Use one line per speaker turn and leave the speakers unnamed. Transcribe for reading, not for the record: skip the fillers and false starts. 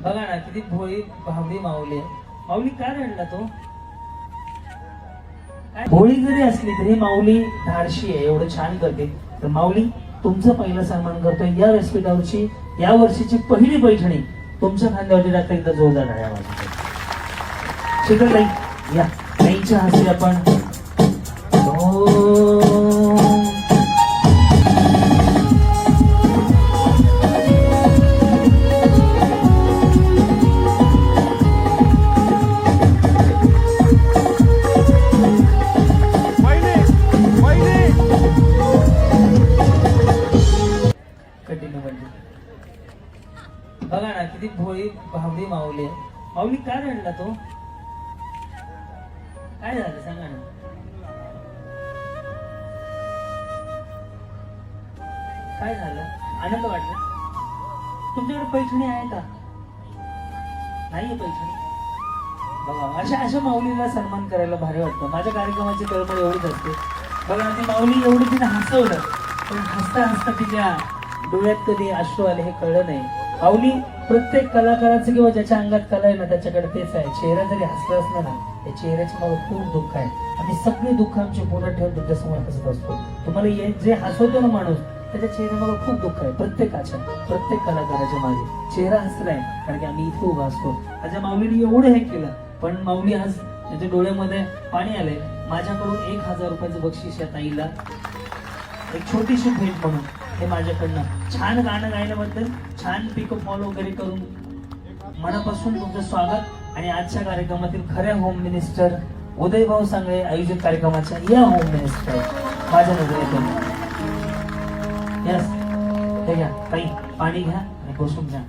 बघा ना किती भोळी भावडी माऊली आहे. माऊली काय रडला तो? भोळी जरी असली तरी माऊली धाडशी आहे, एवढं छान करते. तर माऊली तुमचं पहिलं सन्मान करतोय. या व्यासपीठावरची या वर्षीची पहिली पैठणी तुमच्या खांद्यावरती टाकता एकदा जोरदार टाळ्या वाजवतो. शिकताई या ताईच्या हस्ते आपण बघा ना किती भोळी भावडी माऊली आहे. माऊली काय रडला तो? काय झालं सांगा ना. काय झालं? आनंद वाटला? तुमच्याकडे पैठणी आहे का? नाहीये पैठणी. बघा अशा माऊलीला सन्मान करायला भारी वाटतं. माझ्या कार्यक्रमाची तळमळ एवढीच असते. बघा ती माऊली एवढी तिने हसवलं, पण हसता हसता तिच्या डोळ्यात कधी अश्रू आले हे कळलं नाही. माऊली प्रत्येक कलाकाराचं किंवा ज्याच्या अंगात कला आहे ना त्याच्याकडे तेच आहे. चेहरा जरी हसला असला ना त्या चेहऱ्याच्या मागे खूप दुःख आहे. आम्ही सगळे दुःख आमचे पोटात ठेवून तुमच्यासमोर हसत असतो. तुम्हाला जे हसवतो ना माणूस त्याच्या चेहऱ्यामागे खूप दुःख आहे. प्रत्येकाच्या प्रत्येक कलाकाराच्या मागे चेहरा हसलाय कारण की आम्ही इथे उभा असतो. माझ्या माऊलीने एवढं हे केलं, पण माऊली आज त्याच्या डोळ्यामध्ये पाणी आलंय. माझ्याकडून 1000 रुपयाचं बक्षीस या ताईला, एक छोटीशी भेट म्हणून हे माझ्याकडनं. छान गाणं गायल्याबद्दल, छान पिकअप फॉल वगैरे करून मनापासून तुमचं स्वागत. आणि आजच्या कार्यक्रमातील खऱ्या होम मिनिस्टर उदयभाऊ सांगळे आयोजित कार्यक्रमाच्या या होम मिनिस्टर माझ्या नजरेतून. यस हे घ्या ताई, पाणी घ्या आणि बसून घ्या.